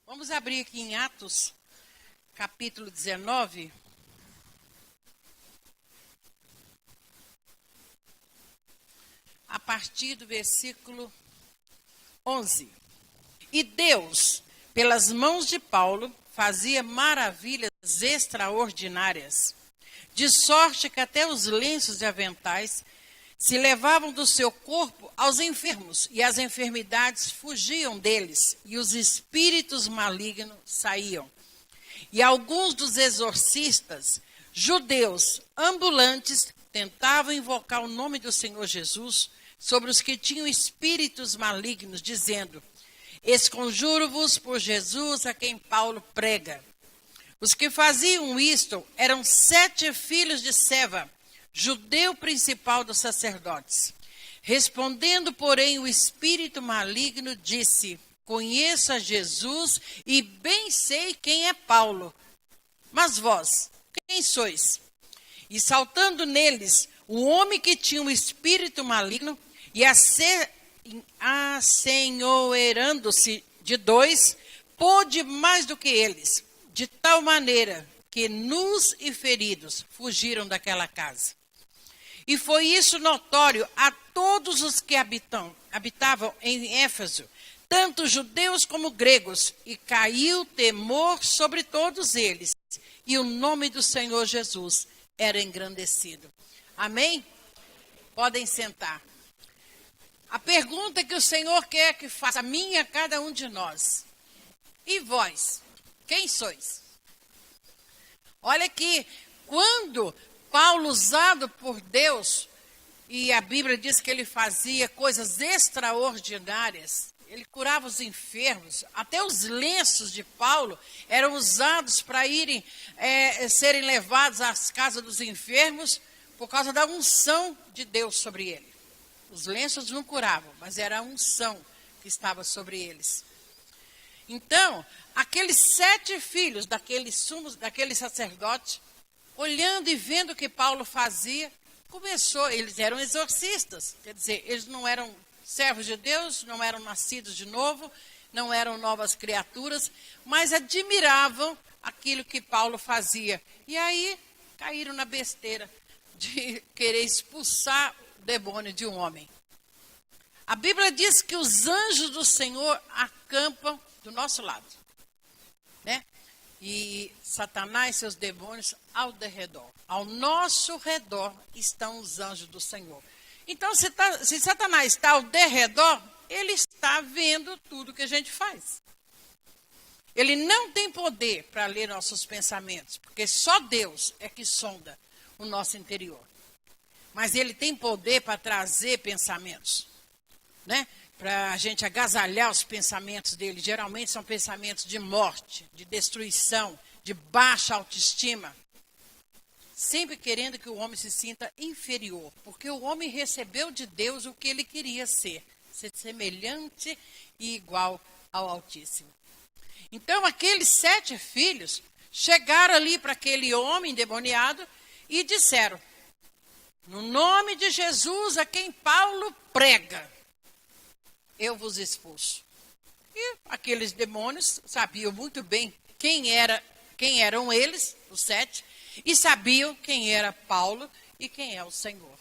Vamos abrir aqui em Atos, capítulo 19. A partir do versículo 11. E Deus, pelas mãos de Paulo, fazia maravilhas extraordinárias, de sorte que até os lenços e aventais se levavam do seu corpo aos enfermos, e as enfermidades fugiam deles, e os espíritos malignos saíam. E alguns dos exorcistas, judeus ambulantes, tentavam invocar o nome do Senhor Jesus sobre os que tinham espíritos malignos, dizendo: esconjuro-vos por Jesus a quem Paulo prega. Os que faziam isto eram 7 filhos de Seva, judeu principal dos sacerdotes. Respondendo, porém, o espírito maligno disse: conheço a Jesus e bem sei quem é Paulo. Mas vós, quem sois? E saltando neles, o homem que tinha um espírito maligno, e assenhoreando-se de 2, pôde mais do que eles, de tal maneira que nus e feridos fugiram daquela casa. E foi isso notório a todos os que habitavam em Éfeso, tanto judeus como gregos, e caiu temor sobre todos eles, e o nome do Senhor Jesus era engrandecido. Amém? Podem sentar. A pergunta que o Senhor quer que faça a mim e a cada um de nós: e vós, quem sois? Olha aqui, quando Paulo, usado por Deus, e a Bíblia diz que ele fazia coisas extraordinárias, ele curava os enfermos, até os lenços de Paulo eram usados para serem levados às casas dos enfermos por causa da unção de Deus sobre ele. Os lenços não curavam, mas era a unção que estava sobre eles. Então, aqueles 7 filhos daquele sacerdote, olhando e vendo o que Paulo fazia, eles eram exorcistas, quer dizer, eles não eram servos de Deus, não eram nascidos de novo, não eram novas criaturas, mas admiravam aquilo que Paulo fazia. E aí caíram na besteira de querer expulsar o demônio de um homem. A Bíblia diz que os anjos do Senhor acampam do nosso lado, né? E Satanás e seus demônios ao derredor. Ao nosso redor estão os anjos do Senhor. Então, se Satanás está ao derredor, ele está vendo tudo que a gente faz. Ele não tem poder para ler nossos pensamentos, porque só Deus é que sonda o nosso interior. Mas ele tem poder para trazer pensamentos, né? Para a gente agasalhar os pensamentos dele. Geralmente são pensamentos de morte, de destruição, de baixa autoestima. Sempre querendo que o homem se sinta inferior, porque o homem recebeu de Deus o que ele queria ser semelhante e igual ao Altíssimo. Então, aqueles 7 filhos chegaram ali para aquele homem endemoniado e disseram: no nome de Jesus, a quem Paulo prega, eu vos expulso. E aqueles demônios sabiam muito bem quem eram eles, os 7, e sabiam quem era Paulo e quem é o Senhor.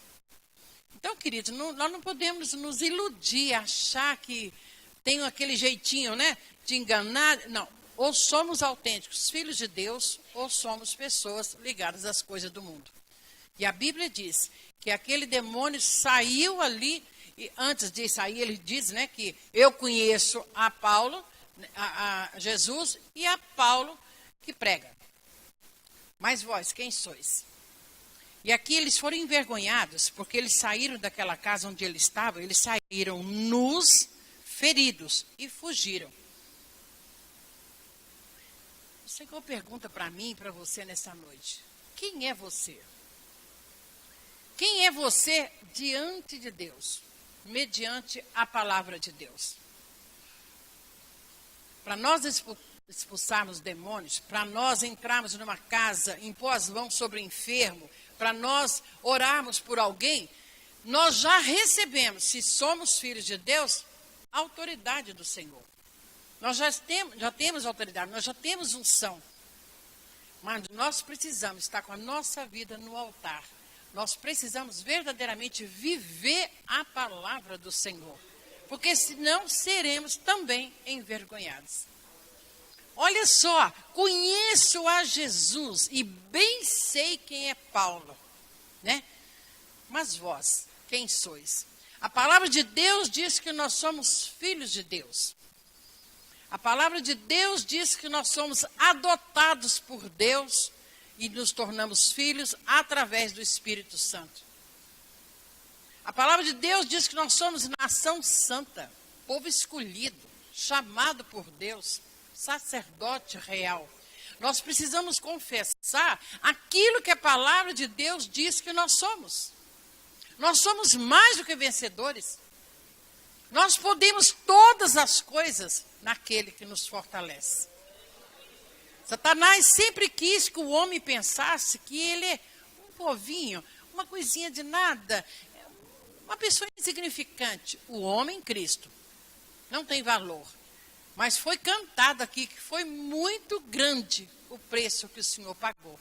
Então, queridos, nós não podemos nos iludir, achar que tem aquele jeitinho, né, de enganar. Não, ou somos autênticos filhos de Deus, ou somos pessoas ligadas às coisas do mundo. E a Bíblia diz que aquele demônio saiu ali, e antes de sair ele diz, né, que eu conheço a Paulo, a Jesus, e a Paulo que prega. Mas vós, quem sois? E aqui eles foram envergonhados, porque eles saíram daquela casa onde eles estavam, eles saíram nus, feridos, e fugiram. O Senhor pergunta para mim e para você nessa noite: quem é você? Quem é você diante de Deus, mediante a palavra de Deus? Para nós expulsarmos demônios, para nós entrarmos numa casa, impor as mãos sobre o enfermo, para nós orarmos por alguém, nós já recebemos, se somos filhos de Deus, a autoridade do Senhor. Nós já temos autoridade, nós já temos unção. Mas nós precisamos estar com a nossa vida no altar. Nós precisamos verdadeiramente viver a palavra do Senhor. Porque senão seremos também envergonhados. Olha só, conheço a Jesus e bem sei quem é Paulo, né? Mas vós, quem sois? A palavra de Deus diz que nós somos filhos de Deus. A palavra de Deus diz que nós somos adotados por Deus e nos tornamos filhos através do Espírito Santo. A palavra de Deus diz que nós somos nação santa, povo escolhido, chamado por Deus, sacerdote real. Nós precisamos confessar aquilo que a palavra de Deus diz que nós somos. Nós somos mais do que vencedores. Nós podemos todas as coisas naquele que nos fortalece. Satanás sempre quis que o homem pensasse que ele é um povinho, uma coisinha de nada, uma pessoa insignificante. O homem em Cristo não tem valor. Mas foi cantado aqui que foi muito grande o preço que o Senhor pagou.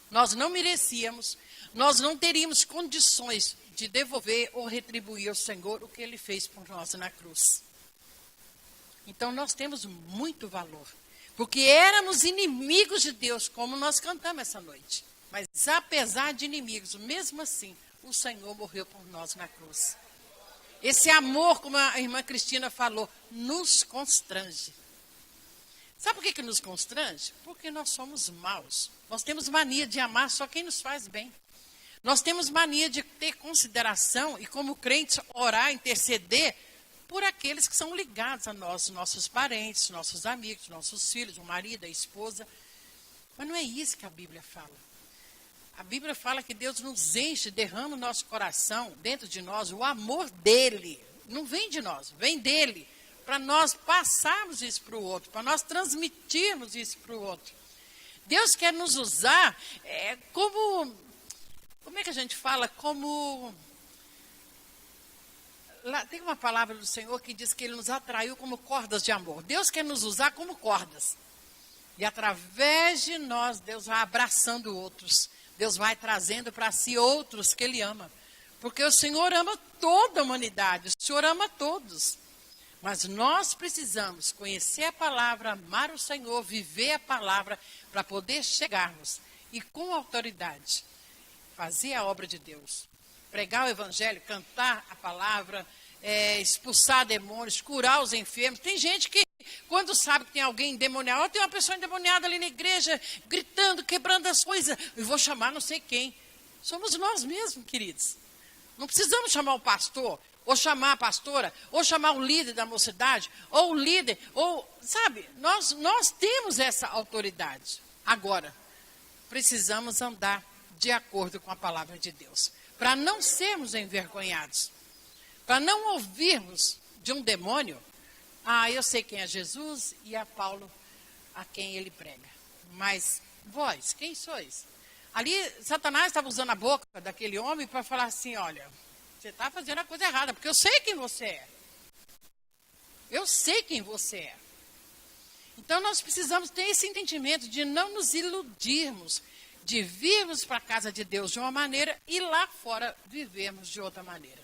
Nós não merecíamos, nós não teríamos condições de devolver ou retribuir ao Senhor o que Ele fez por nós na cruz. Então nós temos muito valor, porque éramos inimigos de Deus, como nós cantamos essa noite. Mas apesar de inimigos, mesmo assim, o Senhor morreu por nós na cruz. Esse amor, como a irmã Cristina falou, nos constrange. Sabe por que nos constrange? Porque nós somos maus. Nós temos mania de amar só quem nos faz bem. Nós temos mania de ter consideração e, como crentes, orar, interceder por aqueles que são ligados a nós, nossos parentes, nossos amigos, nossos filhos, o marido, a esposa. Mas não é isso que a Bíblia fala. A Bíblia fala que Deus nos enche, derrama no nosso coração, dentro de nós, o amor dele. Não vem de nós, vem dele. Para nós passarmos isso para o outro, para nós transmitirmos isso para o outro. Deus quer nos usar como é que a gente fala? Lá, tem uma palavra do Senhor que diz que Ele nos atraiu como cordas de amor. Deus quer nos usar como cordas. E através de nós, Deus vai abraçando outros. Deus vai trazendo para si outros que Ele ama. Porque o Senhor ama toda a humanidade, o Senhor ama todos. Mas nós precisamos conhecer a palavra, amar o Senhor, viver a palavra, para poder chegarmos e com autoridade fazer a obra de Deus. Pregar o evangelho, cantar a palavra, expulsar demônios, curar os enfermos. Tem gente que, quando sabe que tem alguém endemoniado, tem uma pessoa endemoniada ali na igreja, gritando, quebrando as coisas. Eu vou chamar não sei quem. Somos nós mesmos, queridos. Não precisamos chamar o pastor, ou chamar a pastora, ou chamar o líder da mocidade, ou o líder, ou, sabe, nós temos essa autoridade. Agora, precisamos andar de acordo com a palavra de Deus, para não sermos envergonhados, para não ouvirmos de um demônio, eu sei quem é Jesus e a Paulo a quem ele prega. Mas vós, quem sois? Ali, Satanás estava usando a boca daquele homem para falar assim, olha, você está fazendo a coisa errada, porque eu sei quem você é. Eu sei quem você é. Então, nós precisamos ter esse entendimento de não nos iludirmos, de virmos para a casa de Deus de uma maneira e lá fora vivermos de outra maneira.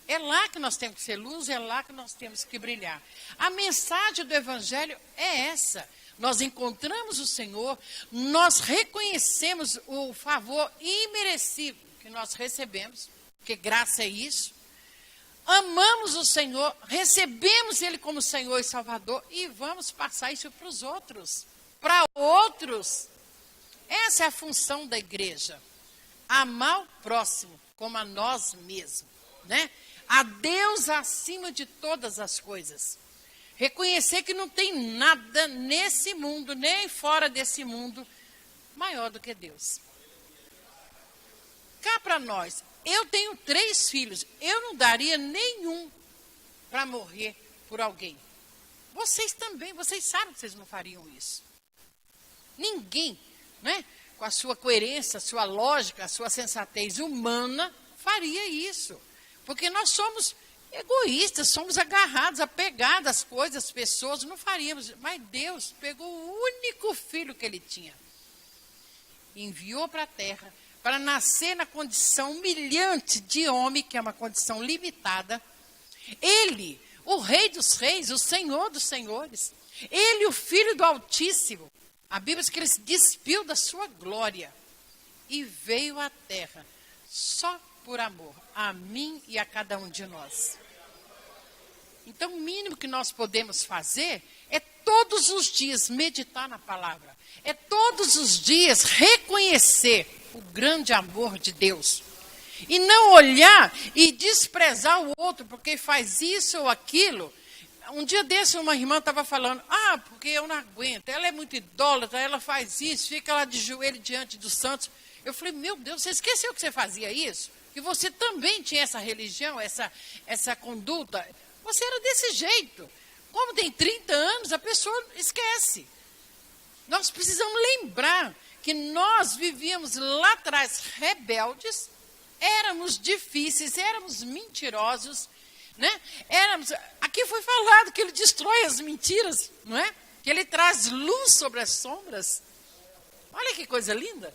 É lá que nós temos que ser luz, é lá que nós temos que brilhar. A mensagem do Evangelho é essa. Nós encontramos o Senhor, nós reconhecemos o favor imerecido que nós recebemos, porque graça é isso. Amamos o Senhor, recebemos Ele como Senhor e Salvador e vamos passar isso para os outros. Para outros. Essa é a função da igreja. Amar o próximo como a nós mesmos, né? A Deus acima de todas as coisas. Reconhecer que não tem nada nesse mundo, nem fora desse mundo, maior do que Deus. Cá para nós, eu tenho 3 filhos, eu não daria nenhum para morrer por alguém. Vocês também, vocês sabem que vocês não fariam isso. Ninguém, né, com a sua coerência, a sua lógica, a sua sensatez humana, faria isso. Porque nós somos egoístas, somos agarrados, apegados às coisas, às pessoas, não faríamos. Mas Deus pegou o único filho que ele tinha, enviou para a terra, para nascer na condição humilhante de homem, que é uma condição limitada. Ele, o Rei dos Reis, o Senhor dos Senhores, ele, o Filho do Altíssimo, a Bíblia diz que ele se despiu da sua glória e veio à terra só por amor a mim e a cada um de nós. Então, o mínimo que nós podemos fazer é todos os dias meditar na palavra. É todos os dias reconhecer o grande amor de Deus. E não olhar e desprezar o outro porque faz isso ou aquilo. Um dia desse uma irmã estava falando, porque eu não aguento, ela é muito idólatra, ela faz isso, fica lá de joelho diante dos santos. Eu falei, meu Deus, você esqueceu que você fazia isso? Que você também tinha essa religião, essa conduta. Você era desse jeito. Como tem 30 anos, a pessoa esquece. Nós precisamos lembrar que nós vivíamos lá atrás rebeldes, éramos difíceis, éramos mentirosos, né? Aqui foi falado que ele destrói as mentiras, não é? Que ele traz luz sobre as sombras. Olha que coisa linda.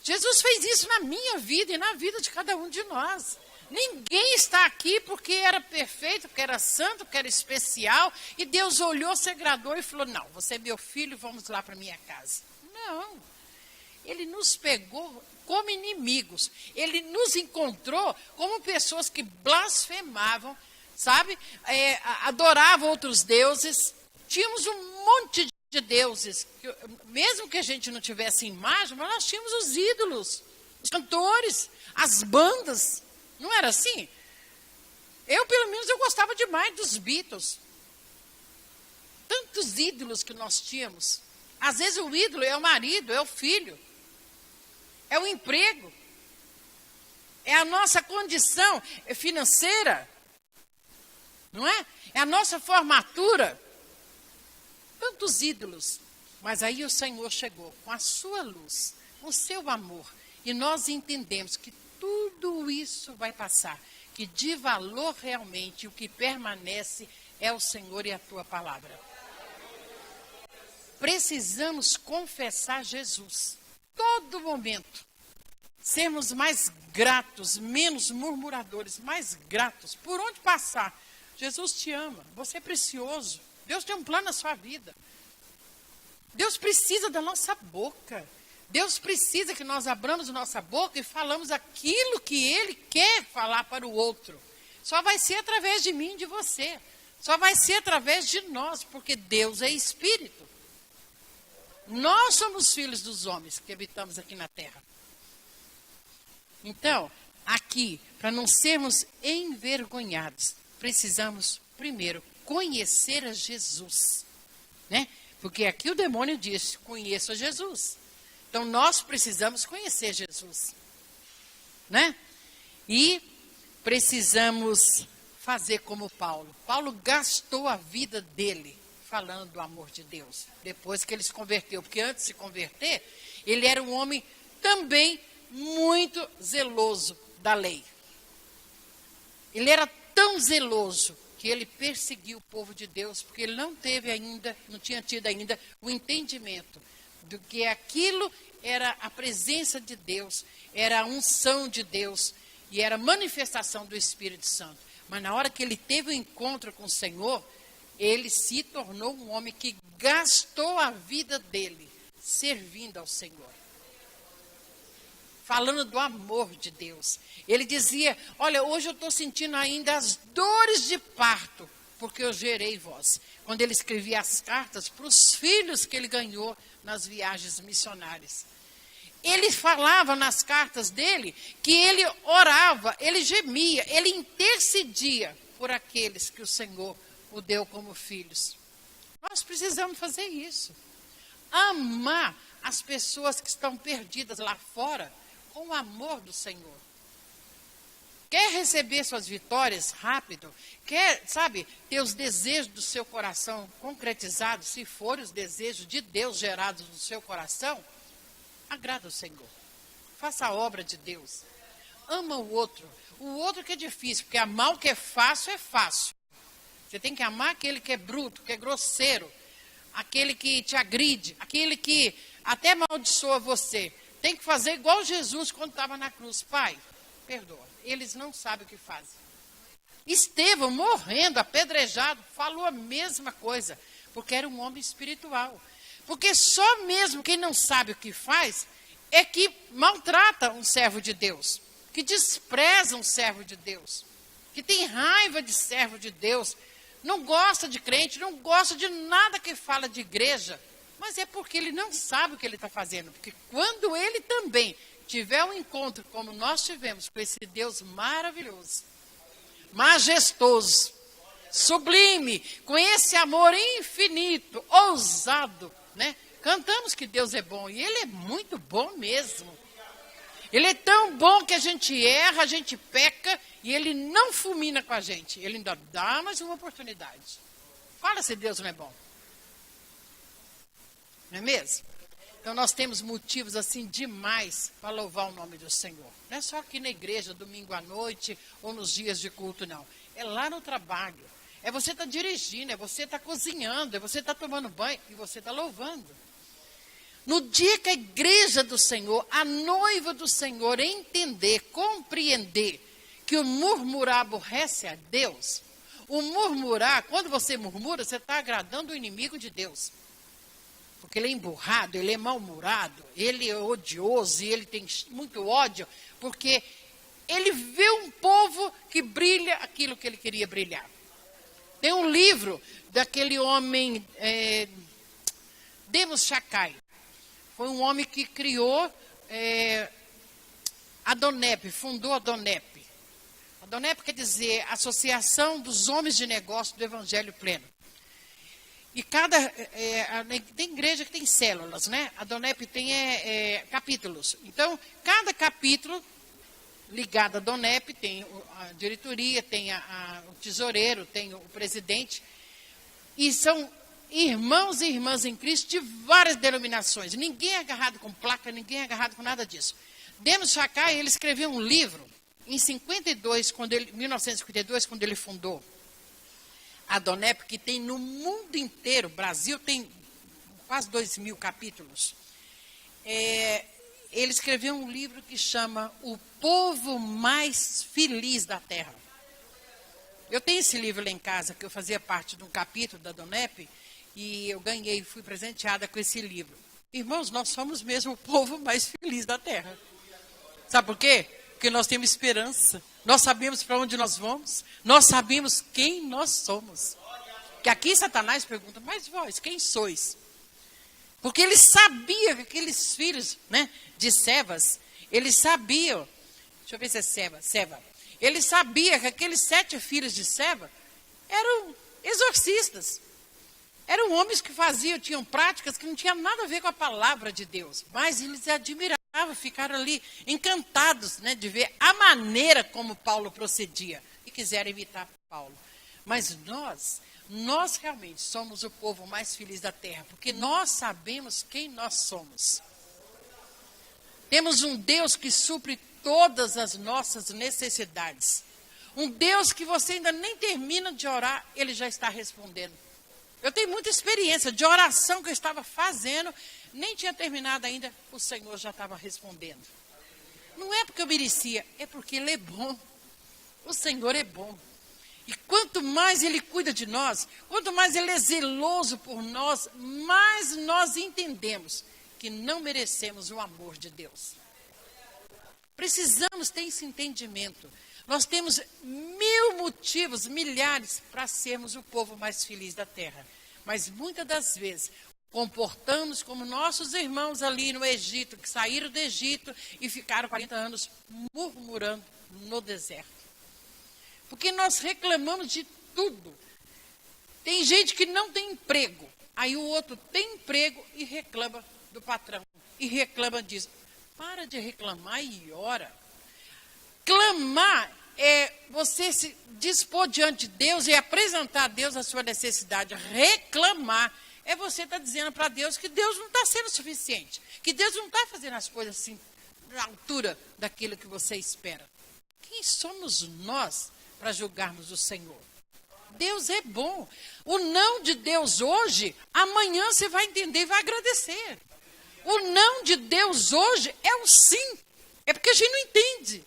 Jesus fez isso na minha vida e na vida de cada um de nós. Ninguém está aqui porque era perfeito, porque era santo, porque era especial. E Deus olhou, se agradou e falou, não, você é meu filho, vamos lá para minha casa. Não. Ele nos pegou como inimigos. Ele nos encontrou como pessoas que blasfemavam, sabe? Adoravam outros deuses. Tínhamos um monte de deuses. Mesmo que a gente não tivesse imagem, mas nós tínhamos os ídolos, os cantores, as bandas. Não era assim? Pelo menos, eu gostava demais dos Beatles. Tantos ídolos que nós tínhamos. Às vezes o ídolo é o marido, é o filho. É o emprego. É a nossa condição financeira. Não é? É a nossa formatura. Tantos ídolos. Mas aí o Senhor chegou com a sua luz, com o seu amor. E nós entendemos que tudo isso vai passar, que de valor realmente o que permanece é o Senhor e a tua palavra. Precisamos confessar Jesus, todo momento. Sermos mais gratos, menos murmuradores, mais gratos. Por onde passar, Jesus te ama, você é precioso. Deus tem um plano na sua vida. Deus precisa da nossa boca. Deus precisa que nós abramos a nossa boca e falamos aquilo que Ele quer falar para o outro. Só vai ser através de mim e de você. Só vai ser através de nós, porque Deus é Espírito. Nós somos filhos dos homens que habitamos aqui na terra. Então, aqui, para não sermos envergonhados, precisamos, primeiro, conhecer a Jesus. Né? Porque aqui o demônio diz, conheço a Jesus. Então, nós precisamos conhecer Jesus, né? E precisamos fazer como Paulo. Paulo gastou a vida dele falando do amor de Deus, depois que ele se converteu. Porque antes de se converter, ele era um homem também muito zeloso da lei. Ele era tão zeloso que ele perseguiu o povo de Deus, porque ele não tinha tido ainda o entendimento do que aquilo era a presença de Deus, era a unção de Deus e era a manifestação do Espírito Santo. Mas na hora que ele teve o encontro com o Senhor, ele se tornou um homem que gastou a vida dele servindo ao Senhor. Falando do amor de Deus. Ele dizia, olha, hoje eu estou sentindo ainda as dores de parto, porque eu gerei vós. Quando ele escrevia as cartas para os filhos que ele ganhou nas viagens missionárias. Ele falava nas cartas dele que ele orava, ele gemia, ele intercedia por aqueles que o Senhor o deu como filhos. Nós precisamos fazer isso. Amar as pessoas que estão perdidas lá fora com o amor do Senhor. Quer receber suas vitórias rápido? Quer, ter os desejos do seu coração concretizados, se forem os desejos de Deus gerados no seu coração? Agrada o Senhor. Faça a obra de Deus. Ama o outro. O outro que é difícil, porque amar o que é fácil. Você tem que amar aquele que é bruto, que é grosseiro, aquele que te agride, aquele que até amaldiçoa você. Tem que fazer igual Jesus quando estava na cruz. Pai, perdoa. Eles não sabem o que fazem. Estevão, morrendo, apedrejado, falou a mesma coisa, porque era um homem espiritual. Porque só mesmo quem não sabe o que faz é que maltrata um servo de Deus, que despreza um servo de Deus, que tem raiva de servo de Deus, não gosta de crente, não gosta de nada que fala de igreja, mas é porque ele não sabe o que ele está fazendo. Porque quando ele também tiver um encontro como nós tivemos com esse Deus maravilhoso, majestoso, sublime, com esse amor infinito, ousado, né? Cantamos que Deus é bom, e Ele é muito bom mesmo. Ele é tão bom que a gente erra, a gente peca, e Ele não fulmina com a gente. Ele ainda dá mais uma oportunidade. Fala se Deus não é bom. Não é mesmo? Então nós temos motivos assim demais para louvar o nome do Senhor. Não é só aqui na igreja, domingo à noite, ou nos dias de culto, não. É lá no trabalho. É você estar dirigindo, é você estar cozinhando, é você estar tomando banho e você estar louvando. No dia que a igreja do Senhor, a noiva do Senhor, entender, compreender que o murmurar aborrece a Deus, o murmurar, quando você murmura, você está agradando o inimigo de Deus. Porque ele é emburrado, ele é mal-humorado, ele é odioso e ele tem muito ódio, porque ele vê um povo que brilha aquilo que ele queria brilhar. Tem um livro daquele homem, Demos Chakai. Foi um homem que criou a DONEP, fundou a DONEP. A DONEP quer dizer Associação dos Homens de Negócio do Evangelho Pleno. E tem igreja que tem células, né? A DONEP tem capítulos. Então, cada capítulo ligado à DONEP tem a diretoria, tem o tesoureiro, tem o presidente. E são irmãos e irmãs em Cristo de várias denominações. Ninguém é agarrado com placa, ninguém é agarrado com nada disso. Demos Chakai, ele escreveu um livro em 1952, quando ele fundou a DONEP, que tem no mundo inteiro, Brasil tem quase 2.000 capítulos. Ele escreveu um livro que chama O Povo Mais Feliz da Terra. Eu tenho esse livro lá em casa, que eu fazia parte de um capítulo da DONEP, e eu ganhei, fui presenteada com esse livro. Irmãos, nós somos mesmo o povo mais feliz da Terra. Sabe por quê? Porque nós temos esperança. Nós sabemos para onde nós vamos. Nós sabemos quem nós somos. Que aqui Satanás pergunta, mas vós, quem sois? Porque ele sabia que aqueles filhos, né, de Sevas, eles sabiam, deixa eu ver se é Seva. Ele sabia que aqueles 7 filhos de Seva eram exorcistas. Eram homens que tinham práticas que não tinham nada a ver com a palavra de Deus. Mas eles admiravam, ficaram ali encantados, né, de ver a maneira como Paulo procedia. E quiseram imitar Paulo. Mas nós realmente somos o povo mais feliz da terra. Porque nós sabemos quem nós somos. Temos um Deus que supre todas as nossas necessidades. Um Deus que você ainda nem termina de orar, Ele já está respondendo. Eu tenho muita experiência de oração que eu estava fazendo, nem tinha terminado ainda, o Senhor já estava respondendo. Não é porque eu merecia, é porque Ele é bom. O Senhor é bom. E quanto mais Ele cuida de nós, quanto mais Ele é zeloso por nós, mais nós entendemos que não merecemos o amor de Deus. Precisamos ter esse entendimento. Nós temos 1000 motivos, milhares, para sermos o povo mais feliz da terra. Mas muitas das vezes comportamos como nossos irmãos ali no Egito, que saíram do Egito e ficaram 40 anos murmurando no deserto. Porque nós reclamamos de tudo. Tem gente que não tem emprego, aí o outro tem emprego e reclama do patrão. E reclama disso. Para de reclamar e ora. Clamar é você se dispor diante de Deus e apresentar a Deus a sua necessidade. Reclamar é você estar dizendo para Deus que Deus não está sendo suficiente. Que Deus não está fazendo as coisas assim, na altura daquilo que você espera. Quem somos nós para julgarmos o Senhor? Deus é bom. O não de Deus hoje, amanhã você vai entender e vai agradecer. O não de Deus hoje é o sim. É porque a gente não entende.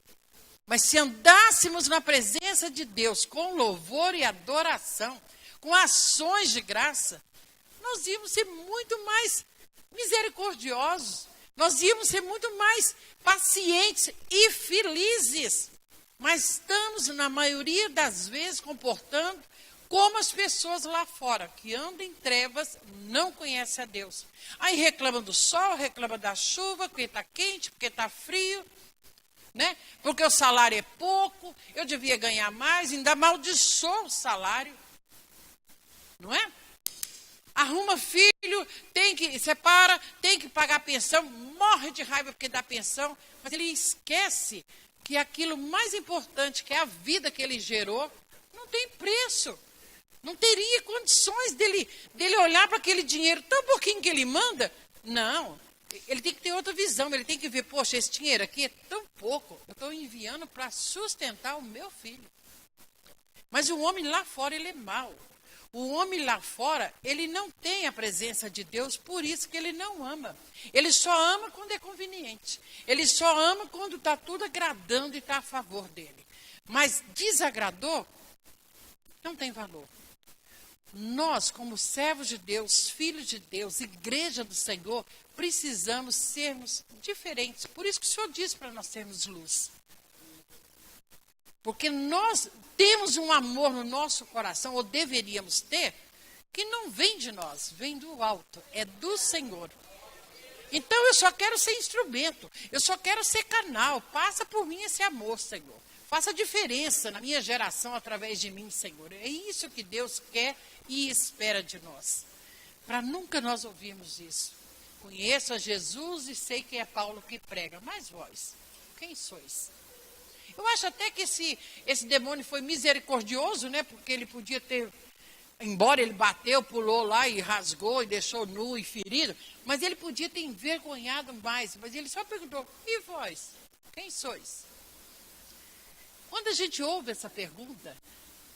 Mas se andássemos na presença de Deus com louvor e adoração, com ações de graça, nós íamos ser muito mais misericordiosos. Nós íamos ser muito mais pacientes e felizes. Mas estamos, na maioria das vezes, comportando como as pessoas lá fora, que andam em trevas, não conhecem a Deus. Aí reclamam do sol, reclamam da chuva, porque está quente, porque está frio, né? Porque o salário é pouco, eu devia ganhar mais, ainda amaldiçoa o salário. Não é? Arruma filho, separa, tem que pagar pensão, morre de raiva porque dá pensão, mas ele esquece que aquilo mais importante, que é a vida que ele gerou, não tem preço. Não teria condições dele olhar para aquele dinheiro tão pouquinho que ele manda. Não, ele tem que ter outra visão, ele tem que ver, poxa, esse dinheiro aqui é tão pouco, eu estou enviando para sustentar o meu filho. Mas o homem lá fora, ele é mau. O homem lá fora, ele não tem a presença de Deus, por isso que ele não ama. Ele só ama quando é conveniente. Ele só ama quando está tudo agradando e está a favor dele. Mas desagradou, não tem valor. Nós, como servos de Deus, filhos de Deus, igreja do Senhor, precisamos sermos diferentes. Por isso que o Senhor diz para nós sermos luz. Porque nós temos um amor no nosso coração, ou deveríamos ter, que não vem de nós, vem do alto, é do Senhor. Então eu só quero ser instrumento, eu só quero ser canal. Passa por mim esse amor, Senhor. Faça diferença na minha geração através de mim, Senhor. É isso que Deus quer e espera de nós. Para nunca nós ouvirmos isso. Conheço a Jesus e sei que é Paulo que prega. Mas vós, quem sois? Eu acho até que esse demônio foi misericordioso, né? Porque ele podia ter, embora ele bateu, pulou lá e rasgou e deixou nu e ferido, mas ele podia ter envergonhado mais. Mas ele só perguntou, e vós, quem sois? Quando a gente ouve essa pergunta,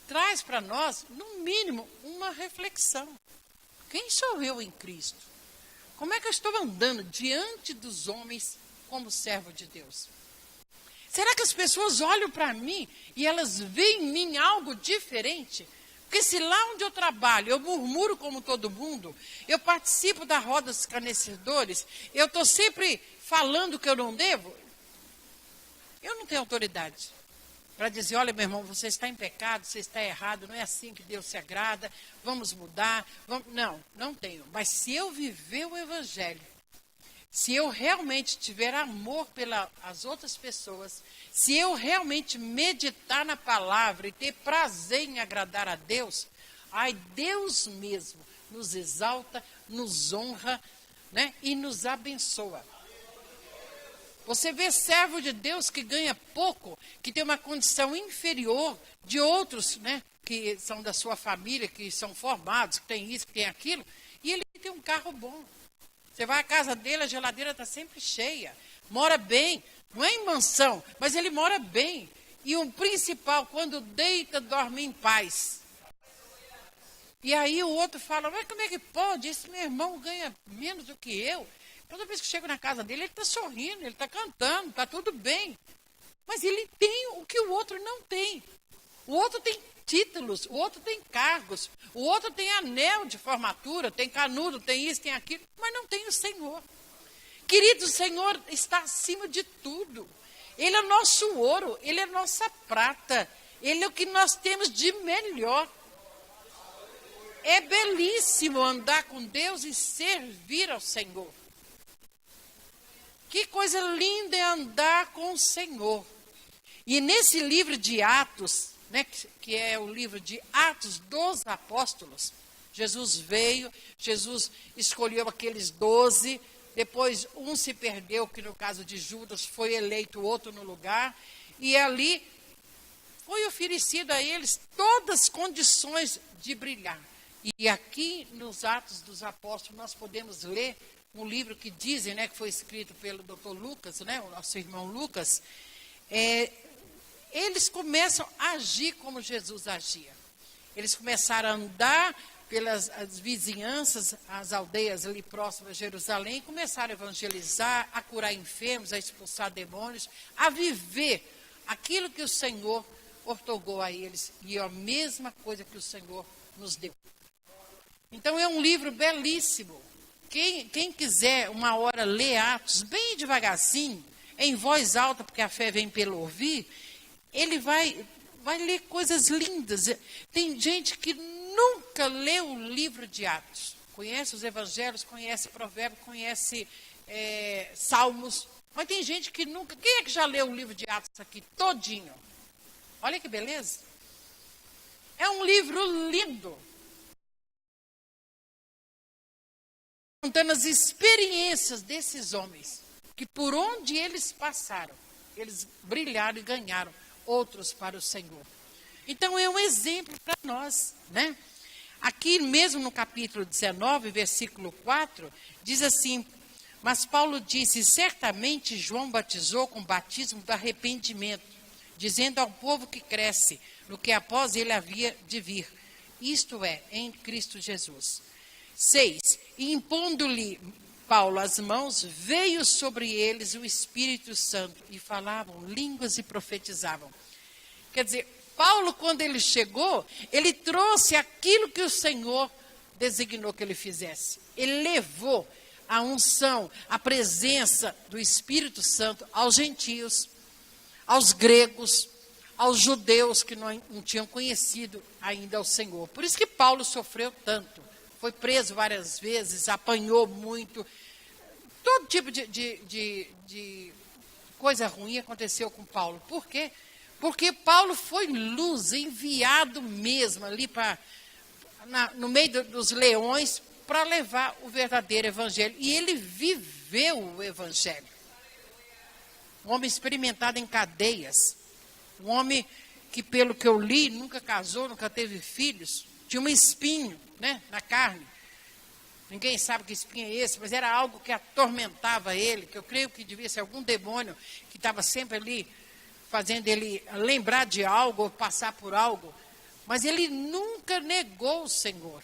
traz para nós, no mínimo, uma reflexão. Quem sou eu em Cristo? Como é que eu estou andando diante dos homens como servo de Deus? Será que as pessoas olham para mim e elas veem em mim algo diferente? Porque se lá onde eu trabalho, eu murmuro como todo mundo, eu participo da roda dos escarnecedores, eu estou sempre falando que eu não devo, eu não tenho autoridade para dizer, olha, meu irmão, você está em pecado, você está errado, não é assim que Deus se agrada, vamos mudar. Não, não tenho. Mas se eu viver o Evangelho, se eu realmente tiver amor pelas outras pessoas, se eu realmente meditar na palavra e ter prazer em agradar a Deus, ai, Deus mesmo nos exalta, nos honra, né, e nos abençoa. Você vê servo de Deus que ganha pouco, que tem uma condição inferior de outros, né, que são da sua família, que são formados, que tem isso, que tem aquilo, e ele tem um carro bom. Você vai à casa dele, a geladeira está sempre cheia. Mora bem, não é em mansão, mas ele mora bem. E o principal, quando deita, dorme em paz. E aí o outro fala, mas como é que pode? Esse meu irmão ganha menos do que eu. Toda vez que chego na casa dele, ele está sorrindo, ele está cantando, está tudo bem. Mas ele tem o que o outro não tem. O outro tem títulos, o outro tem cargos, o outro tem anel de formatura, tem canudo, tem isso, tem aquilo, mas não tem o Senhor. Querido, o Senhor está acima de tudo. Ele é nosso ouro, Ele é nossa prata, Ele é o que nós temos de melhor. É belíssimo andar com Deus e servir ao Senhor. Que coisa linda é andar com o Senhor. E nesse livro de Atos, né, que é o livro de Atos dos Apóstolos, Jesus veio, Jesus escolheu aqueles 12, depois um se perdeu, que no caso de Judas foi eleito outro no lugar, e ali foi oferecido a eles todas as condições de brilhar. E aqui nos Atos dos Apóstolos nós podemos ler um livro que dizem, né, que foi escrito pelo Dr. Lucas, né, o nosso irmão Lucas, eles começam a agir como Jesus agia. Eles começaram a andar pelas as vizinhanças, as aldeias ali próximas a Jerusalém, e começaram a evangelizar, a curar enfermos, a expulsar demônios, a viver aquilo que o Senhor outorgou a eles, e é a mesma coisa que o Senhor nos deu. Então é um livro belíssimo. Quem quiser uma hora ler Atos bem devagarzinho, em voz alta, porque a fé vem pelo ouvir, ele vai ler coisas lindas. Tem gente que nunca leu o livro de Atos. Conhece os evangelhos, conhece Provérbios, conhece Salmos. Mas tem gente que nunca... Quem é que já leu o livro de Atos aqui todinho? Olha que beleza. É um livro lindo. Contando as experiências desses homens, que por onde eles passaram, eles brilharam e ganharam outros para o Senhor. Então é um exemplo para nós, né? Aqui mesmo no capítulo 19, versículo 4, diz assim: mas Paulo disse, certamente João batizou com batismo do arrependimento, dizendo ao povo que cresce no que após ele havia de vir, isto é, em Cristo Jesus. 6. E impondo-lhe Paulo as mãos, veio sobre eles o Espírito Santo, e falavam línguas e profetizavam. Quer dizer, Paulo, quando ele chegou, ele trouxe aquilo que o Senhor designou que ele fizesse. Ele levou a unção, a presença do Espírito Santo aos gentios, aos gregos, aos judeus que não tinham conhecido ainda o Senhor. Por isso que Paulo sofreu tanto. Foi preso várias vezes, apanhou muito. Todo tipo de coisa ruim aconteceu com Paulo. Por quê? Porque Paulo foi luz, enviado mesmo ali no meio dos leões para levar o verdadeiro evangelho. E ele viveu o evangelho. Um homem experimentado em cadeias. Um homem que, pelo que eu li, nunca casou, nunca teve filhos. Tinha um espinho, né, na carne. Ninguém sabe que espinho é esse, mas era algo que atormentava ele, que eu creio que devia ser algum demônio que estava sempre ali fazendo ele lembrar de algo ou passar por algo. Mas ele nunca negou o Senhor.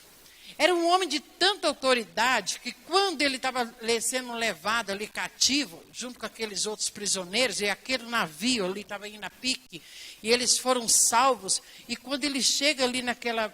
Era um homem de tanta autoridade que quando ele estava sendo levado ali cativo, junto com aqueles outros prisioneiros, e aquele navio ali estava indo a pique, e eles foram salvos, e quando ele chega ali naquela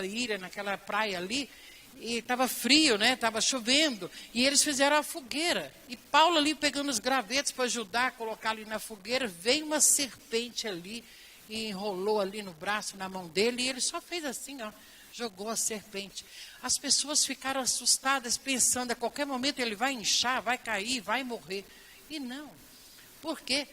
ilha, naquela praia ali, e estava frio, né? Estava chovendo, e eles fizeram a fogueira. E Paulo ali pegando os gravetos para ajudar a colocar ali na fogueira, veio uma serpente ali, e enrolou ali no braço, na mão dele, e ele só fez assim, ó. Jogou a serpente. As pessoas ficaram assustadas, pensando, a qualquer momento ele vai inchar, vai cair, vai morrer. E não. Por quê?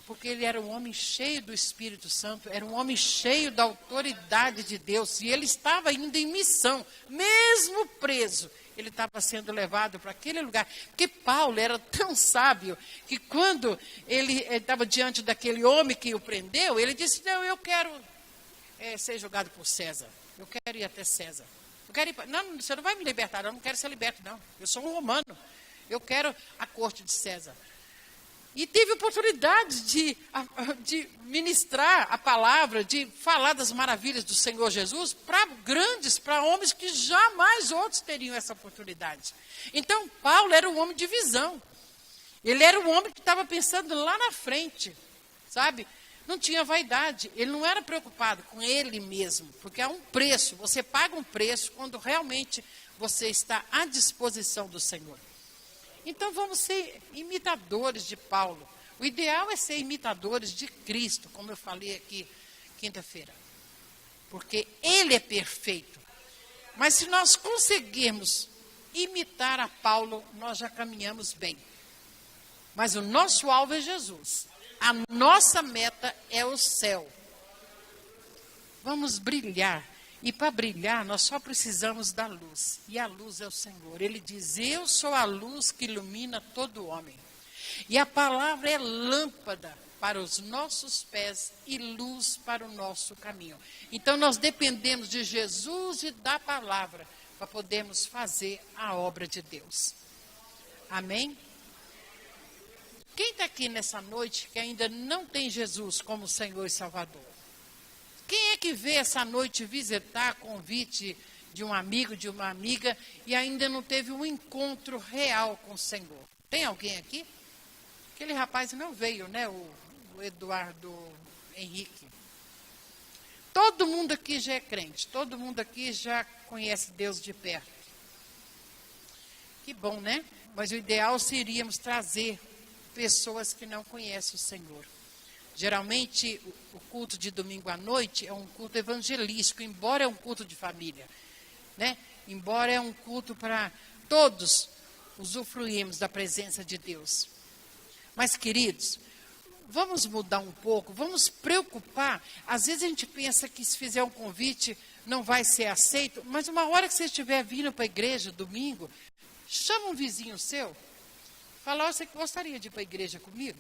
Porque ele era um homem cheio do Espírito Santo, era um homem cheio da autoridade de Deus, e ele estava indo em missão, mesmo preso. Ele estava sendo levado para aquele lugar. Porque Paulo era tão sábio, que quando ele estava diante daquele homem que o prendeu, ele disse, não, eu quero ser julgado por César. Eu quero ir até César. Eu quero ir não, você não vai me libertar, eu não quero ser liberto, não. Eu sou um romano. Eu quero a corte de César. E teve oportunidade de ministrar a palavra, de falar das maravilhas do Senhor Jesus para homens que jamais outros teriam essa oportunidade. Então, Paulo era um homem de visão. Ele era um homem que estava pensando lá na frente, sabe? Não tinha vaidade, ele não era preocupado com ele mesmo, porque há um preço, você paga um preço quando realmente você está à disposição do Senhor. Então vamos ser imitadores de Paulo. O ideal é ser imitadores de Cristo, como eu falei aqui quinta-feira, porque ele é perfeito. Mas se nós conseguirmos imitar a Paulo, nós já caminhamos bem. Mas o nosso alvo é Jesus. A nossa meta é o céu. Vamos brilhar. E para brilhar, nós só precisamos da luz. E a luz é o Senhor. Ele diz, eu sou a luz que ilumina todo homem. E a palavra é lâmpada para os nossos pés e luz para o nosso caminho. Então nós dependemos de Jesus e da palavra para podermos fazer a obra de Deus. Amém? Quem está aqui nessa noite que ainda não tem Jesus como Senhor e Salvador? Quem é que veio essa noite visitar convite de um amigo, de uma amiga, e ainda não teve um encontro real com o Senhor? Tem alguém aqui? Aquele rapaz não veio, né? O Eduardo Henrique. Todo mundo aqui já é crente, todo mundo aqui já conhece Deus de perto. Que bom, né? Mas o ideal seríamos trazer pessoas que não conhecem o Senhor. Geralmente, o culto de domingo à noite é um culto evangelístico, embora é um culto de família, né? Embora é um culto para todos usufruirmos da presença de Deus. Mas, queridos, vamos mudar um pouco, vamos preocupar. Às vezes a gente pensa que se fizer um convite não vai ser aceito, mas uma hora que você estiver vindo para a igreja, domingo, chama um vizinho seu, fala, você gostaria de ir para a igreja comigo?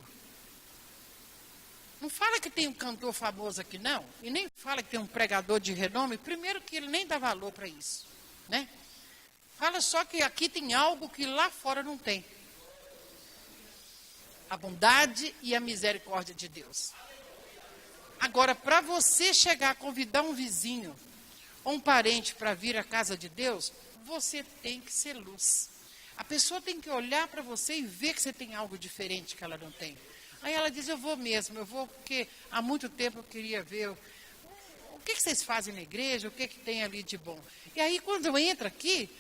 Não fala que tem um cantor famoso aqui, não. E nem fala que tem um pregador de renome. Primeiro que ele nem dá valor para isso, né? Fala só que aqui tem algo que lá fora não tem. A bondade e a misericórdia de Deus. Agora, para você chegar a convidar um vizinho ou um parente para vir à casa de Deus, você tem que ser luz. A pessoa tem que olhar para você e ver que você tem algo diferente que ela não tem. Aí ela diz, eu vou mesmo, eu vou porque há muito tempo eu queria ver o que vocês fazem na igreja, o que tem ali de bom. E aí quando entra aqui,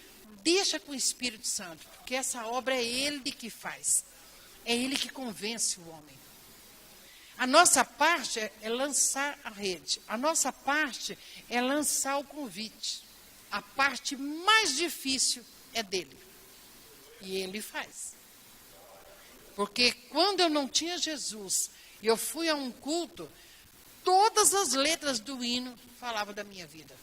deixa com o Espírito Santo, porque essa obra é Ele que faz. É Ele que convence o homem. A nossa parte é lançar a rede. A nossa parte é lançar o convite. A parte mais difícil é dele. E Ele faz. Porque quando eu não tinha Jesus e eu fui a um culto, todas as letras do hino falavam da minha vida.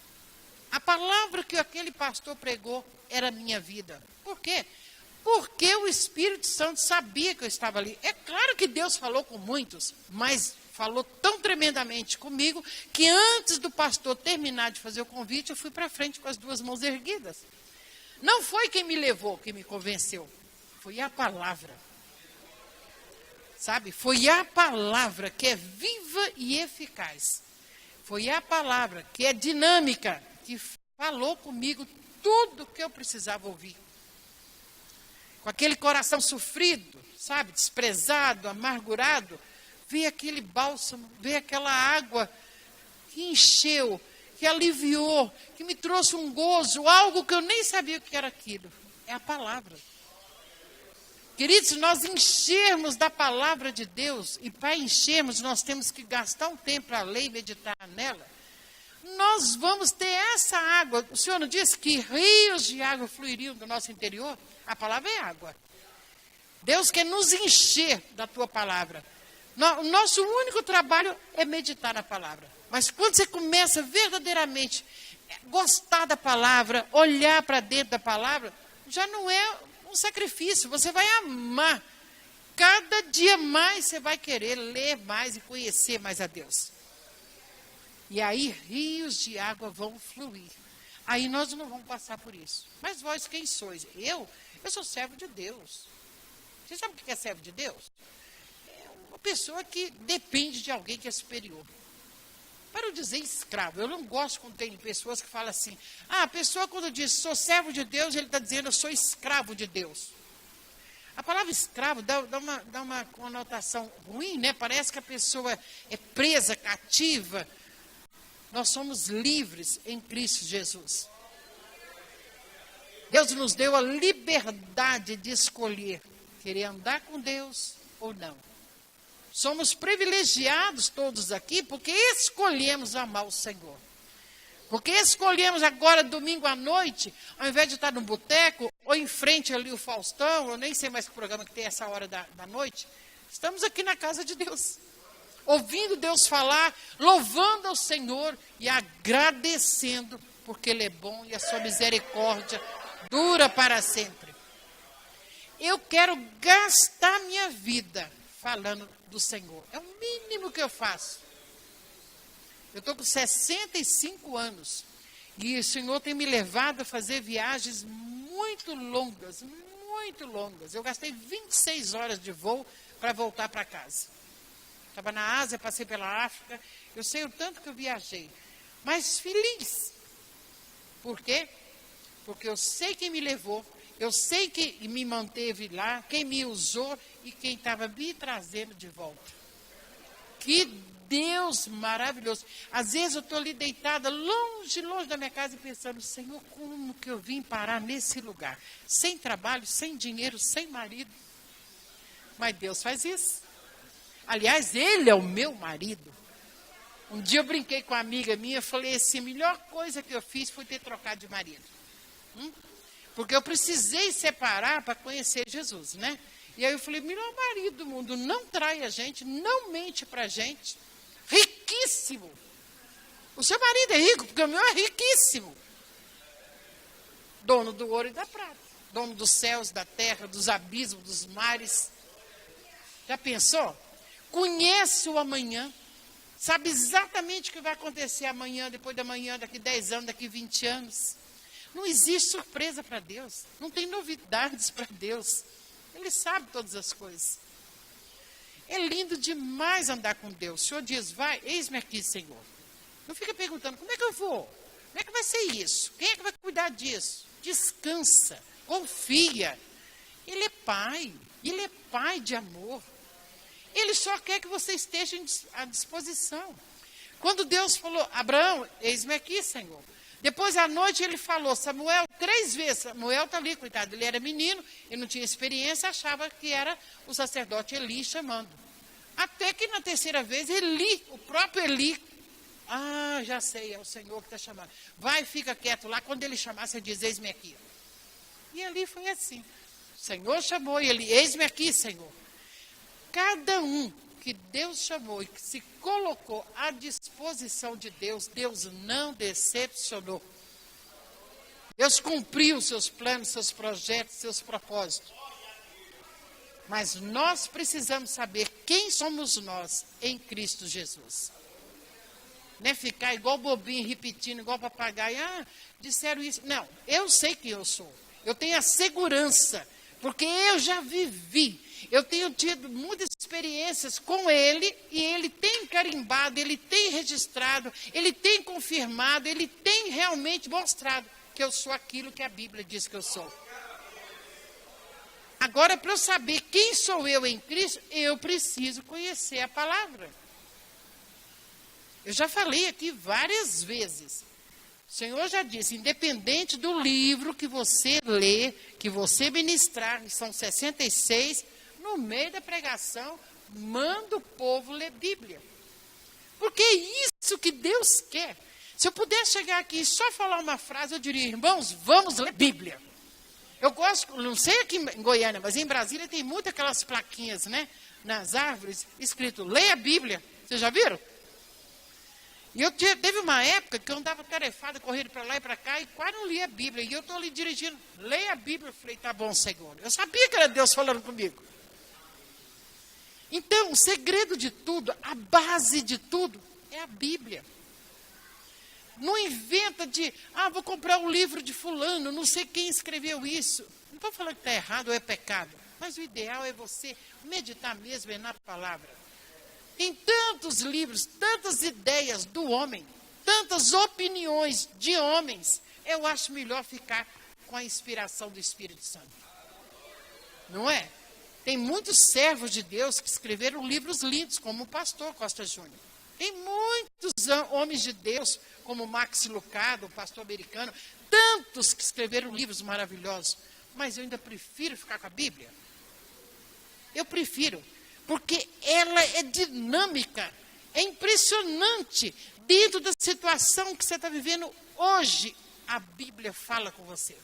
A palavra que aquele pastor pregou era a minha vida. Por quê? Porque o Espírito Santo sabia que eu estava ali. É claro que Deus falou com muitos, mas falou tão tremendamente comigo que antes do pastor terminar de fazer o convite, eu fui para frente com as duas mãos erguidas. Não foi quem me levou, quem me convenceu. Foi a palavra. Sabe? Foi a palavra que é viva e eficaz. Foi a palavra que é dinâmica, que falou comigo tudo que eu precisava ouvir. Com aquele coração sofrido, sabe? Desprezado, amargurado, veio aquele bálsamo, veio aquela água que encheu, que aliviou, que me trouxe um gozo, algo que eu nem sabia o que era aquilo. É a palavra. Queridos, se nós enchermos da palavra de Deus, e para enchermos nós temos que gastar um tempo para ler e meditar nela, nós vamos ter essa água. O Senhor não disse que rios de água fluiriam do nosso interior? A palavra é água. Deus quer nos encher da tua palavra. O nosso único trabalho é meditar na palavra. Mas quando você começa verdadeiramente a gostar da palavra, olhar para dentro da palavra, já não é um sacrifício, você vai amar. Cada dia mais você vai querer ler mais e conhecer mais a Deus. E aí rios de água vão fluir. Aí nós não vamos passar por isso. Mas vós quem sois? Eu sou servo de Deus. Você sabe o que é servo de Deus? É uma pessoa que depende de alguém que é superior. Para eu dizer escravo, eu não gosto quando tem pessoas que falam assim, a pessoa quando diz sou servo de Deus, ele está dizendo eu sou escravo de Deus. A palavra escravo dá uma conotação ruim, né? Parece que a pessoa é presa, cativa. Nós somos livres em Cristo Jesus. Deus nos deu a liberdade de escolher, querer andar com Deus ou não. Somos privilegiados todos aqui porque escolhemos amar o Senhor. Porque escolhemos agora, domingo à noite, ao invés de estar no boteco, ou em frente ali o Faustão, eu nem sei mais que programa que tem essa hora da noite, estamos aqui na casa de Deus. Ouvindo Deus falar, louvando ao Senhor e agradecendo, porque Ele é bom e a sua misericórdia dura para sempre. Eu quero gastar minha vida falando do Senhor. É o mínimo que eu faço. Eu estou com 65 anos e o Senhor tem me levado a fazer viagens muito longas, muito longas. Eu gastei 26 horas de voo para voltar para casa. Estava na Ásia, passei pela África, eu sei o tanto que eu viajei, mas feliz. Por quê? Porque eu sei quem me levou, eu sei quem me manteve lá, quem me usou e quem estava me trazendo de volta. Que Deus maravilhoso. Às vezes eu estou ali deitada, longe da minha casa, e pensando, Senhor, como que eu vim parar nesse lugar? Sem trabalho, sem dinheiro, sem marido. Mas Deus faz isso. Aliás, Ele é o meu marido. Um dia eu brinquei com uma amiga minha, falei assim, a melhor coisa que eu fiz foi ter trocado de marido. Porque eu precisei separar para conhecer Jesus, né? E aí eu falei, melhor marido do mundo, não trai a gente, não mente para a gente. Riquíssimo. O seu marido é rico, porque o meu é riquíssimo. Dono do ouro e da prata. Dono dos céus, da terra, dos abismos, dos mares. Já pensou? Conhece o amanhã. Sabe exatamente o que vai acontecer amanhã, depois da manhã, daqui 10 anos, daqui 20 anos. Não existe surpresa para Deus. Não tem novidades para Deus. Ele sabe todas as coisas. É lindo demais andar com Deus. O Senhor diz, vai, eis-me aqui, Senhor. Não fica perguntando, como é que eu vou? Como é que vai ser isso? Quem é que vai cuidar disso? Descansa, confia. Ele é pai de amor. Ele só quer que você esteja à disposição. Quando Deus falou, Abraão, eis-me aqui, Senhor. Depois à noite ele falou, Samuel, 3 vezes. Samuel está ali, coitado, ele era menino, ele não tinha experiência, achava que era o sacerdote Eli chamando. Até que na 3ª vez, Eli, o próprio Eli, já sei, é o Senhor que está chamando. Vai, fica quieto lá, quando ele chamar, você diz, eis-me aqui. E ali foi assim. O Senhor chamou ele, eis-me aqui, Senhor. Cada um que Deus chamou e que se colocou à disposição de Deus, Deus não decepcionou. Deus cumpriu seus planos, seus projetos, seus propósitos. Mas nós precisamos saber quem somos nós em Cristo Jesus. Não é ficar igual bobinho, repetindo, igual papagaio. Disseram isso. Não, eu sei quem eu sou. Eu tenho a segurança, porque eu já vivi. Eu tenho tido muitas experiências com Ele, e Ele tem carimbado, Ele tem registrado, Ele tem confirmado, Ele tem realmente mostrado que eu sou aquilo que a Bíblia diz que eu sou. Agora, para eu saber quem sou eu em Cristo, eu preciso conhecer a palavra. Eu já falei aqui várias vezes. O Senhor já disse, independente do livro que você lê, que você ministrar, que são 66, no meio da pregação, manda o povo ler Bíblia. Porque é isso que Deus quer. Se eu pudesse chegar aqui e só falar uma frase, eu diria, irmãos, vamos ler Bíblia. Eu gosto, não sei aqui em Goiânia, mas em Brasília tem muitas aquelas plaquinhas, né, nas árvores, escrito, leia a Bíblia. Vocês já viram? E teve uma época que eu andava tarefada, correndo para lá e para cá, e quase não lia a Bíblia. E eu estou ali dirigindo, leia a Bíblia. Eu falei, tá bom, Senhor. Eu sabia que era Deus falando comigo. Então, o segredo de tudo, a base de tudo, é a Bíblia. Não inventa de, vou comprar um livro de fulano, não sei quem escreveu isso. Não estou falando que está errado ou é pecado, mas o ideal é você meditar mesmo na palavra. Tem tantos livros, tantas ideias do homem, tantas opiniões de homens, eu acho melhor ficar com a inspiração do Espírito Santo. Não é? Tem muitos servos de Deus que escreveram livros lindos, como o pastor Costa Júnior. Tem muitos homens de Deus, como Max Lucado, o pastor americano, tantos que escreveram livros maravilhosos. Mas eu ainda prefiro ficar com a Bíblia. Eu prefiro, porque ela é dinâmica, é impressionante. Dentro da situação que você está vivendo hoje, a Bíblia fala com você.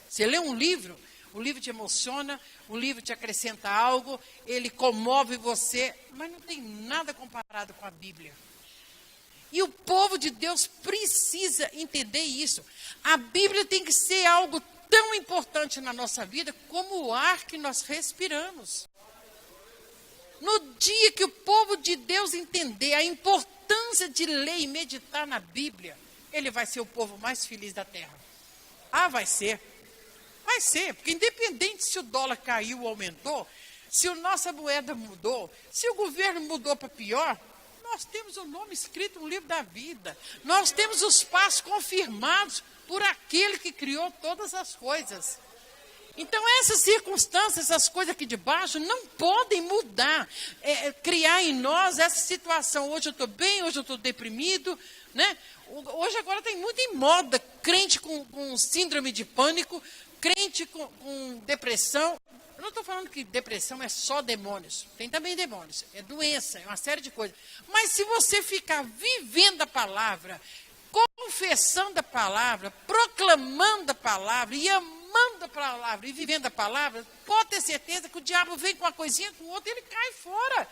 Você lê um livro, o livro te emociona, o livro te acrescenta algo, ele comove você, mas não tem nada comparado com a Bíblia. E o povo de Deus precisa entender isso. A Bíblia tem que ser algo tão importante na nossa vida como o ar que nós respiramos. No dia que o povo de Deus entender a importância de ler e meditar na Bíblia, ele vai ser o povo mais feliz da terra. Vai ser. Vai ser, porque independente se o dólar caiu ou aumentou, Se a nossa moeda mudou, se o governo mudou para pior, nós temos o nome escrito no livro da vida. Nós temos os passos confirmados por aquele que criou todas as coisas. Então, essas circunstâncias, essas coisas aqui de baixo, não podem mudar, criar em nós essa situação. Hoje eu estou bem, hoje eu estou deprimido, né? Hoje agora tem muito em moda, crente com síndrome de pânico, crente com depressão. Eu não estou falando que depressão é só demônios, tem também demônios, é doença, é uma série de coisas. Mas se você ficar vivendo a palavra, confessando a palavra, proclamando a palavra e amando a palavra e vivendo a palavra, pode ter certeza que o diabo vem com uma coisinha, com outra, ele cai fora.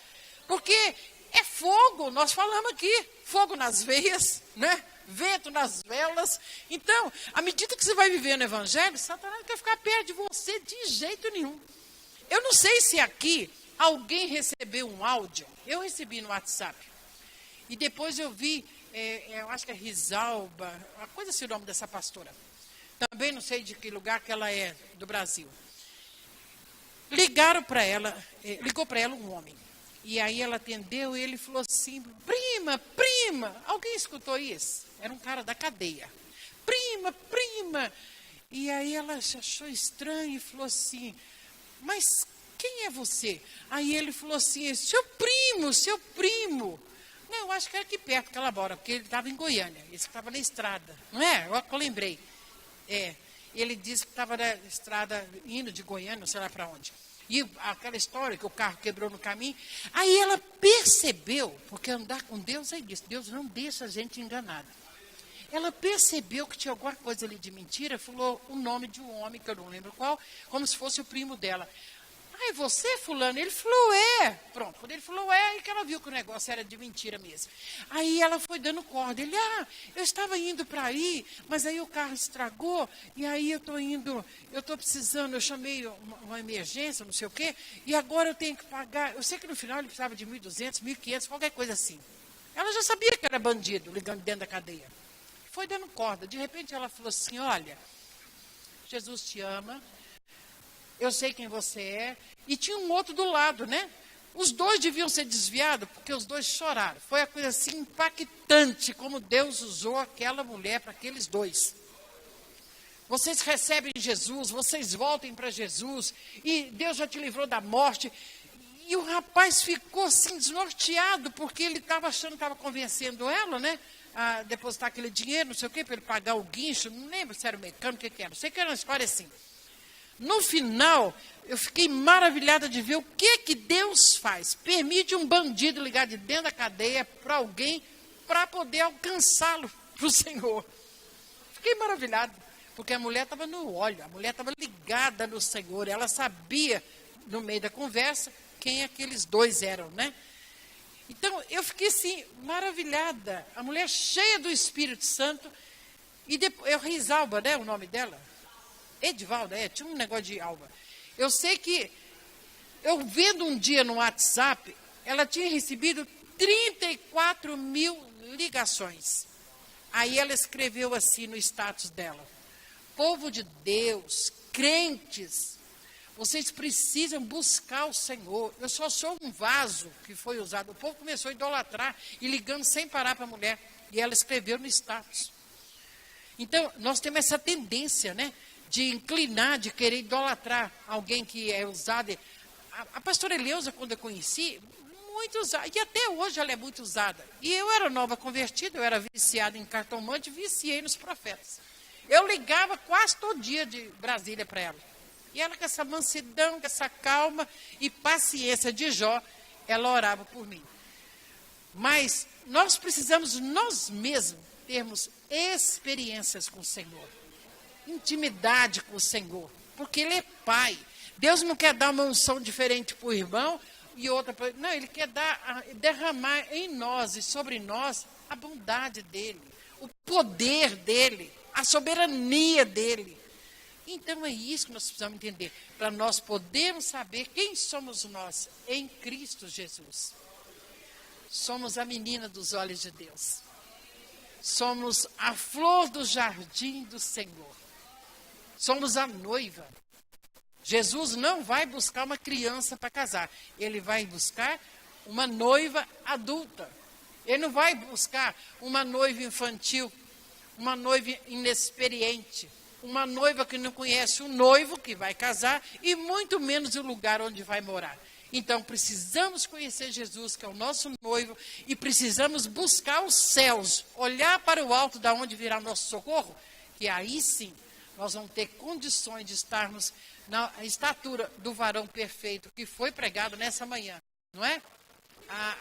Porque é fogo, nós falamos aqui, fogo nas veias, né? Vento nas velas. Então, à medida que você vai vivendo o evangelho, Satanás não quer ficar perto de você de jeito nenhum. Eu não sei se aqui alguém recebeu um áudio, eu recebi no WhatsApp, e depois eu vi, eu acho que é Risalba, uma coisa assim o nome dessa pastora. Também não sei de que lugar que ela é, do Brasil. Ligou para ela um homem. E aí ela atendeu e ele falou assim, prima, alguém escutou isso? Era um cara da cadeia. Prima. E aí ela achou estranho e falou assim, mas quem é você? Aí ele falou assim, seu primo. Não, eu acho que era aqui perto que ela mora, porque ele estava em Goiânia, esse estava na estrada. Não é? Agora que eu lembrei. Ele disse que estava na estrada indo de Goiânia, não sei lá para onde. E aquela história que o carro quebrou no caminho. Aí ela percebeu, porque andar com Deus é isso, Deus não deixa a gente enganada. Ela percebeu que tinha alguma coisa ali de mentira, falou o nome de um homem, que eu não lembro qual, como se fosse o primo dela. Ah, é você, fulano? Ele falou, Pronto, quando ele falou, aí que ela viu que o negócio era de mentira mesmo. Aí ela foi dando corda. Ele, eu estava indo para aí, mas aí o carro estragou, e aí eu estou precisando, eu chamei uma emergência, não sei o quê, e agora eu tenho que pagar. Eu sei que no final ele precisava de 1.200, 1.500, qualquer coisa assim. Ela já sabia que era bandido, ligando dentro da cadeia. Foi dando corda. De repente ela falou assim, olha, Jesus te ama, eu sei quem você é. E tinha um outro do lado, né? Os dois deviam ser desviados, porque os dois choraram. Foi a coisa assim impactante, como Deus usou aquela mulher para aqueles dois. Vocês recebem Jesus, vocês voltem para Jesus, e Deus já te livrou da morte. E o rapaz ficou assim desnorteado, porque ele estava achando que estava convencendo ela, né? A depositar aquele dinheiro, não sei o quê, para ele pagar o guincho. Não lembro se era o mecânico, o que era. Sei que era uma história assim. No final, eu fiquei maravilhada de ver o que Deus faz. Permite um bandido ligar de dentro da cadeia para alguém para poder alcançá-lo para o Senhor. Fiquei maravilhada, porque a mulher estava no óleo, a mulher estava ligada no Senhor. Ela sabia, no meio da conversa, quem aqueles dois eram, né? Então, eu fiquei assim, maravilhada. A mulher cheia do Espírito Santo. E depois, Risalba, né, o nome dela? Edivalda, tinha um negócio de Alba. Eu sei que, eu vendo um dia no WhatsApp, ela tinha recebido 34 mil ligações. Aí ela escreveu assim no status dela, povo de Deus, crentes, vocês precisam buscar o Senhor. Eu só sou um vaso que foi usado. O povo começou a idolatrar e ligando sem parar para a mulher. E ela escreveu no status. Então, nós temos essa tendência, né? De inclinar, de querer idolatrar alguém que é usado. A pastora Eleusa, quando eu conheci, muito usada, e até hoje ela é muito usada. E eu era nova convertida, eu era viciada em cartomante, viciei nos profetas. Eu ligava quase todo dia de Brasília para ela. E ela com essa mansidão, com essa calma e paciência de Jó, ela orava por mim. Mas nós precisamos, nós mesmos, termos experiências com o Senhor. Intimidade com o Senhor, porque Ele é Pai. Deus não quer dar uma unção diferente para o irmão e outra para... Não, Ele quer derramar em nós e sobre nós a bondade dEle, o poder dEle, a soberania dEle. Então é isso que nós precisamos entender, para nós podermos saber quem somos nós em Cristo Jesus. Somos a menina dos olhos de Deus. Somos a flor do jardim do Senhor. Somos a noiva. Jesus não vai buscar uma criança para casar. Ele vai buscar uma noiva adulta. Ele não vai buscar uma noiva infantil, uma noiva inexperiente, uma noiva que não conhece o noivo que vai casar e muito menos o lugar onde vai morar. Então, precisamos conhecer Jesus, que é o nosso noivo, e precisamos buscar os céus, olhar para o alto da onde virá nosso socorro, que aí sim nós vamos ter condições de estarmos na estatura do varão perfeito, que foi pregado nessa manhã, não é?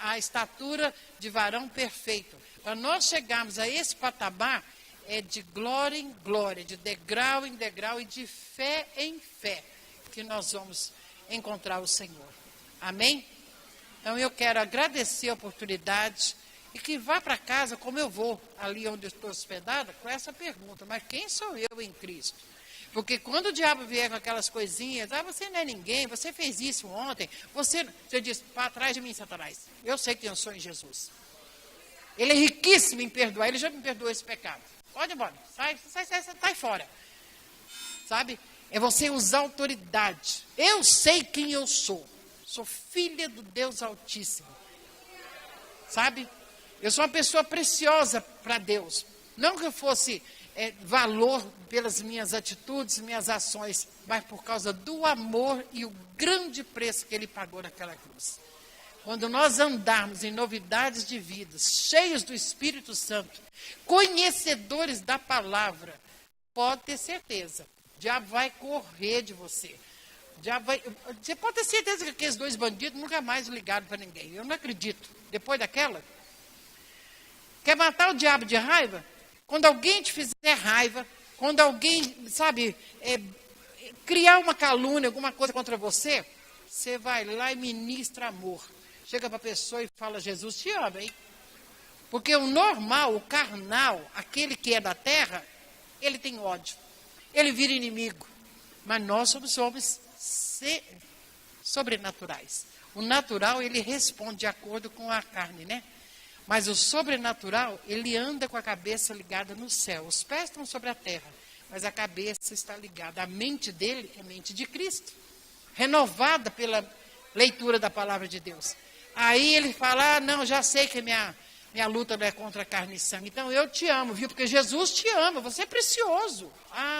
A estatura de varão perfeito. Para nós chegarmos a esse patamar, é de glória em glória, de degrau em degrau e de fé em fé, que nós vamos encontrar o Senhor. Amém? Então eu quero agradecer a oportunidade e que vá para casa como eu vou, ali onde eu estou hospedada, com essa pergunta: mas quem sou eu em Cristo? Porque quando o diabo vier com aquelas coisinhas, você não é ninguém, você fez isso ontem, você diz: para trás de mim, Satanás, eu sei quem eu sou em Jesus. Ele é riquíssimo em perdoar, ele já me perdoou esse pecado. Pode ir embora, sai fora. Sabe? É você usar autoridade. Eu sei quem eu sou. Sou filha do Deus Altíssimo. Sabe? Eu sou uma pessoa preciosa para Deus. Não que eu fosse valor pelas minhas atitudes, minhas ações, mas por causa do amor e o grande preço que Ele pagou naquela cruz. Quando nós andarmos em novidades de vida, cheios do Espírito Santo, conhecedores da palavra, pode ter certeza, o diabo vai correr de você. Você pode ter certeza que aqueles dois bandidos nunca mais ligaram para ninguém. Eu não acredito. Depois daquela, quer matar o diabo de raiva? Quando alguém te fizer raiva, quando alguém, sabe, criar uma calúnia, alguma coisa contra você, você vai lá e ministra amor. Chega para a pessoa e fala: Jesus te ama, hein? Porque o normal, o carnal, aquele que é da terra, ele tem ódio. Ele vira inimigo. Mas nós somos homens sobrenaturais. O natural, ele responde de acordo com a carne, né? Mas o sobrenatural, ele anda com a cabeça ligada no céu. Os pés estão sobre a terra, mas a cabeça está ligada. A mente dele é mente de Cristo, renovada pela leitura da palavra de Deus. Aí ele fala: não, já sei que minha luta não é contra carne e sangue. Então eu te amo, viu? Porque Jesus te ama, você é precioso.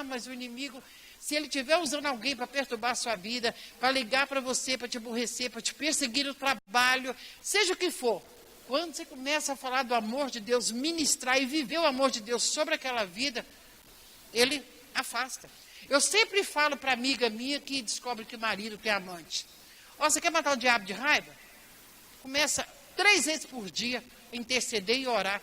Mas o inimigo, se ele estiver usando alguém para perturbar a sua vida, para ligar para você, para te aborrecer, para te perseguir no trabalho, seja o que for, quando você começa a falar do amor de Deus, ministrar e viver o amor de Deus sobre aquela vida, ele afasta. Eu sempre falo para amiga minha que descobre que o marido tem amante: você quer matar o diabo de raiva? Começa 3 vezes por dia a interceder e orar.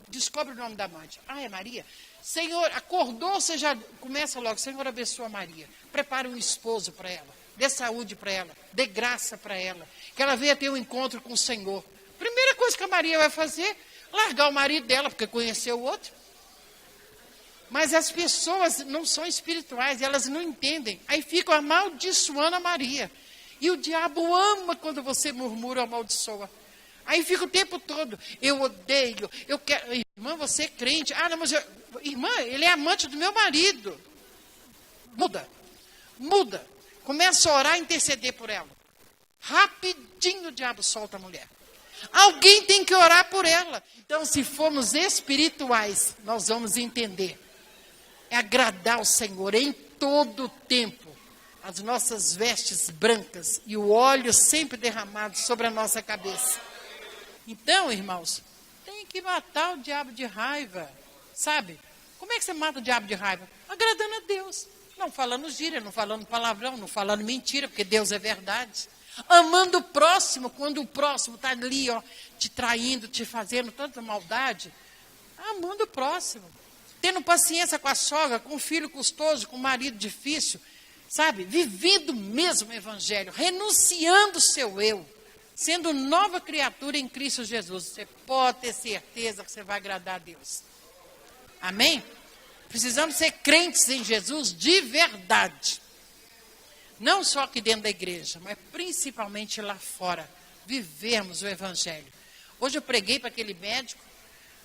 Descobre o nome da amante. É Maria. Senhor, acordou, você já começa logo: Senhor, abençoa Maria. Prepara um esposo para ela. Dê saúde para ela. Dê graça para ela. Que ela venha ter um encontro com o Senhor. Primeira coisa que a Maria vai fazer: largar o marido dela, porque conheceu o outro. Mas as pessoas não são espirituais, elas não entendem. Aí ficam amaldiçoando a Maria. E o diabo ama quando você murmura ou amaldiçoa. Aí fica o tempo todo: eu odeio, eu quero. Irmã, você é crente. Não, mas irmã, ele é amante do meu marido. Muda. Começa a orar e interceder por ela. Rapidinho o diabo solta a mulher. Alguém tem que orar por ela. Então, se formos espirituais, nós vamos entender. É agradar o Senhor em todo o tempo. As nossas vestes brancas e o óleo sempre derramado sobre a nossa cabeça. Então, irmãos, tem que matar o diabo de raiva, sabe? Como é que você mata o diabo de raiva? Agradando a Deus. Não falando gíria, não falando palavrão, não falando mentira, porque Deus é verdade. Amando o próximo, quando o próximo está ali, te traindo, te fazendo tanta maldade. Amando o próximo. Tendo paciência com a sogra, com o filho custoso, com o marido difícil. Sabe? Vivendo mesmo o evangelho, renunciando o seu eu. Sendo nova criatura em Cristo Jesus, você pode ter certeza que você vai agradar a Deus. Amém? Precisamos ser crentes em Jesus de verdade. Não só aqui dentro da igreja, mas principalmente lá fora. Vivermos o evangelho. Hoje eu preguei para aquele médico,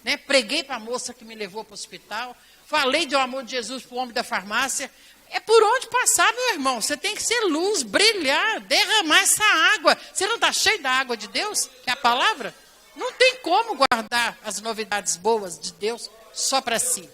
né? Preguei para a moça que me levou para o hospital. falei do amor de Jesus para o homem da farmácia. É por onde passar, meu irmão. Você tem que ser luz, brilhar, derramar essa água. Você não está cheio da água de Deus, que é a palavra? Não tem como guardar as novidades boas de Deus só para si.